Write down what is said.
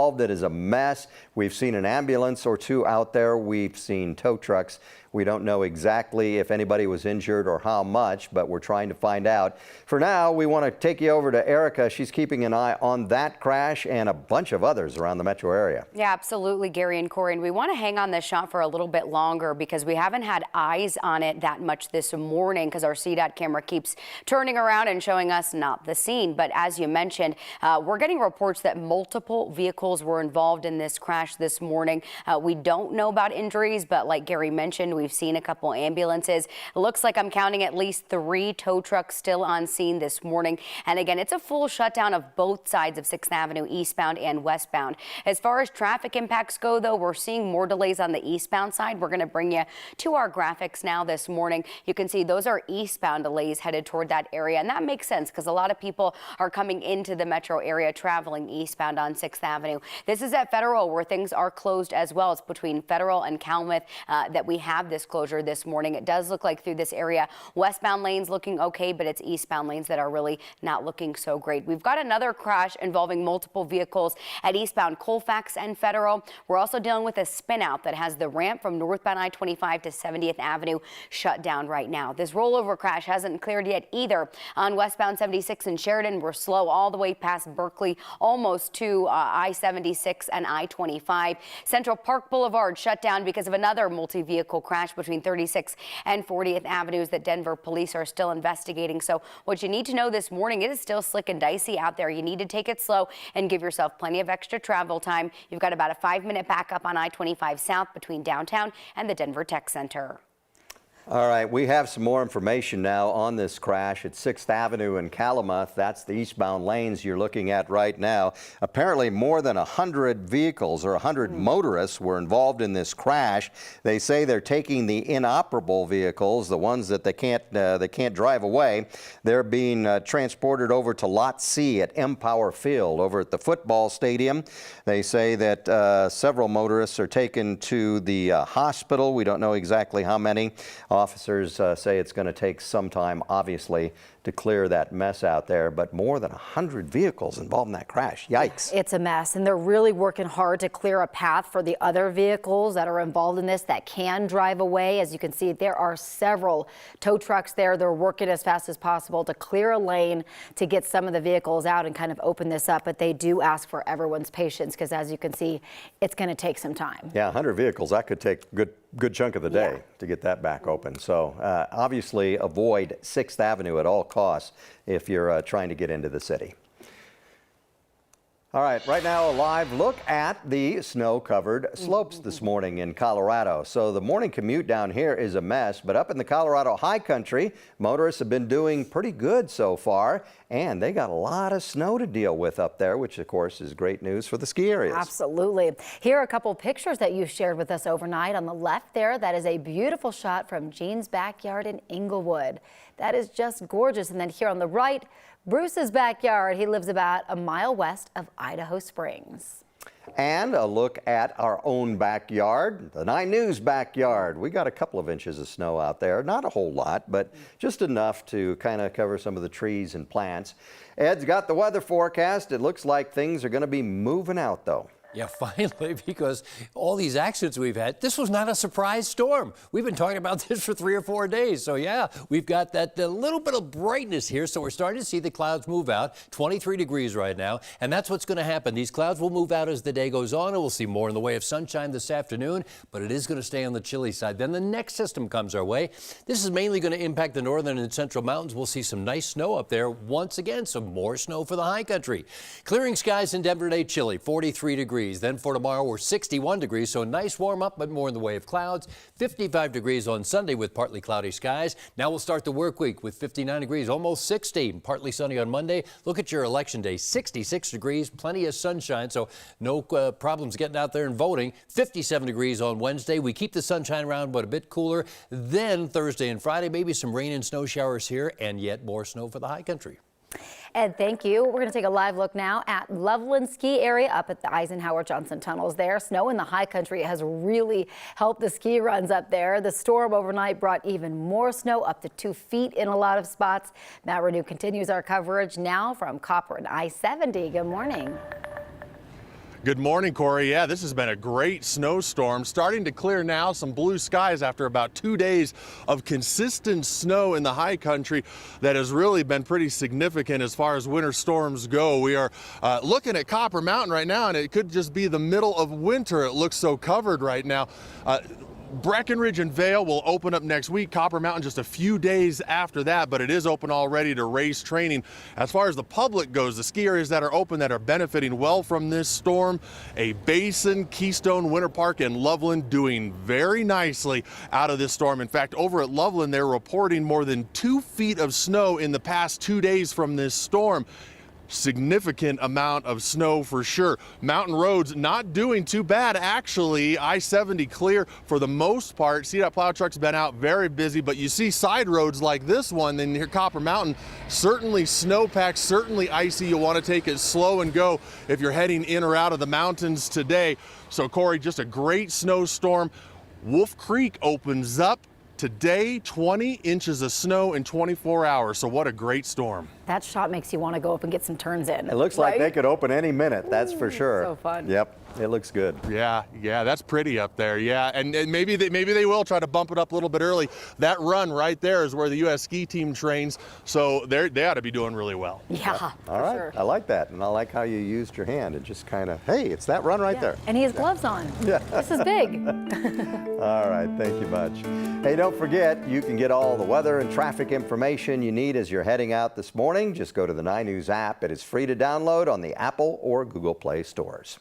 It is a mess. We've seen an ambulance or two out there. We've seen tow trucks. We don't know exactly if anybody was injured or how much, but we're trying to find out. For now, we want to take you over to Erica. She's keeping an eye on that crash and a bunch of others around the metro area. Yeah, absolutely, Gary and Corey. And we want to hang on this shot for a little bit longer because we haven't had eyes on it that much this morning because our CDOT camera keeps turning around and showing us not the scene. But as you mentioned, we're getting reports that multiple vehicles were involved in this crash this morning. We don't know about injuries, but like Gary mentioned, we've seen a couple ambulances. It looks like I'm counting at least 3 tow trucks still on scene this morning. And again, it's a full shutdown of both sides of 6th Avenue eastbound and westbound. As far as traffic impacts go, though, we're seeing more delays on the eastbound side. We're going to bring you to our graphics now this morning. You can see those are eastbound delays headed toward that area. And that makes sense because a lot of people are coming into the metro area traveling eastbound on 6th Avenue. This is at Federal where things are closed as well. It's between Federal and Kalamath that we have this closure this morning. It does look like through this area, westbound lanes looking okay, but it's eastbound lanes that are really not looking so great. We've got another crash involving multiple vehicles at eastbound Colfax and Federal. We're also dealing with a spin out that has the ramp from northbound I-25 to 70th Avenue shut down right now. This rollover crash hasn't cleared yet either. On westbound 76 in Sheridan, we're slow all the way past Berkeley, almost to I-76 and I-25. Central Park Boulevard shut down because of another multi-vehicle crash between 36th and 40th Avenues that Denver police are still investigating. So what you need to know this morning, it is still slick and dicey out there. You need to take it slow and give yourself plenty of extra travel time. You've got about a 5-minute backup on I-25 south between downtown and the Denver Tech Center. All right, we have some more information now on this crash at 6th Avenue in Kalamath. That's the eastbound lanes you're looking at right now. Apparently more than 100 vehicles or 100 motorists were involved in this crash. They say they're taking the inoperable vehicles, the ones that they can't drive away. They're being transported over to Lot C at Empower Field over at the football stadium. They say that several motorists are taken to the hospital. We don't know exactly how many. Officers say it's going to take some time, obviously, to clear that mess out there, but more than 100 vehicles involved in that crash. Yikes. It's a mess, and they're really working hard to clear a path for the other vehicles that are involved in this that can drive away. As you can see, there are several tow trucks there. They're working as fast as possible to clear a lane to get some of the vehicles out and kind of open this up, but they do ask for everyone's patience because, as you can see, it's going to take some time. Yeah, 100 vehicles, that could take a good chunk of the day to get that back open. So obviously avoid 6th Avenue at all costs if you're trying to get into the city. All right, right now a live look at the snow-covered slopes this morning in Colorado. So the morning commute down here is a mess, but up in the Colorado high country, motorists have been doing pretty good so far, and they got a lot of snow to deal with up there, which of course is great news for the ski areas. Absolutely. Here are a couple pictures that you shared with us overnight. On the left there, that is a beautiful shot from Jean's backyard in Inglewood. That is just gorgeous. And then here on the right, Bruce's backyard. He lives about a mile west of Idaho Springs. And a look at our own backyard, the 9 News backyard. We got a couple of inches of snow out there. Not a whole lot, but just enough to kind of cover some of the trees and plants. Ed's got the weather forecast. It looks like things are going to be moving out, though. Yeah, finally, because all these accidents we've had, this was not a surprise storm. We've been talking about this for 3 or 4 days. So, yeah, we've got that little bit of brightness here. So we're starting to see the clouds move out, 23 degrees right now. And that's what's going to happen. These clouds will move out as the day goes on, and we'll see more in the way of sunshine this afternoon. But it is going to stay on the chilly side. Then the next system comes our way. This is mainly going to impact the northern and central mountains. We'll see some nice snow up there once again. Some more snow for the high country. Clearing skies in Denver today, chilly, 43 degrees. Then for tomorrow, we're 61 degrees, so a nice warm up, but more in the way of clouds. 55 degrees on Sunday with partly cloudy skies. Now we'll start the work week with 59 degrees, almost 60. Partly sunny on Monday. Look at your election day, 66 degrees, plenty of sunshine, so no problems getting out there and voting. 57 degrees on Wednesday. We keep the sunshine around, but a bit cooler. Then Thursday and Friday, maybe some rain and snow showers here, and yet more snow for the high country. Ed, thank you. We're going to take a live look now at Loveland Ski Area up at the Eisenhower Johnson tunnels there. Snow in the high country has really helped the ski runs up there. The storm overnight brought even more snow, up to 2 feet in a lot of spots. Matt Renew continues our coverage now from Copper and I-70. Good morning. Good morning, Corey. Yeah, this has been a great snowstorm. Starting to clear now, some blue skies after about 2 days of consistent snow in the high country that has really been pretty significant as far as winter storms go. We are looking at Copper Mountain right now, and it could just be the middle of winter. It looks so covered right now. Breckenridge and Vail will open up next week. Copper Mountain just a few days after that, but it is open already to race training. As far as the public goes, the ski areas that are open that are benefiting well from this storm, a Basin, Keystone Winter Park, and Loveland doing very nicely out of this storm. In fact, over at Loveland, they're reporting more than 2 feet of snow in the past 2 days from this storm. Significant amount of snow for sure. Mountain roads not doing too bad, actually. I-70 clear for the most part. CDOT plow trucks been out very busy, but you see side roads like this one then near Copper Mountain, certainly snowpacked, certainly icy. You'll want to take it slow and go if you're heading in or out of the mountains today. So Corey, just a great snowstorm. Wolf Creek opens up today, 20 inches of snow in 24 hours. So what a great storm. That shot makes you want to go up and get some turns in. It looks like they could open any minute, that's for sure. So fun. Yep, it looks good. Yeah, that's pretty up there. Yeah, and maybe they will try to bump it up a little bit early. That run right there is where the U.S. ski team trains, so they ought to be doing really well. Yeah, All right, sure. I like that, and I like how you used your hand and just kind of, hey, it's that run right there. And he has gloves on. Yeah. This is big. All right, thank you much. Hey, don't forget, you can get all the weather and traffic information you need as you're heading out this morning. Just go to the 9 News app. It is free to download on the Apple or Google Play stores.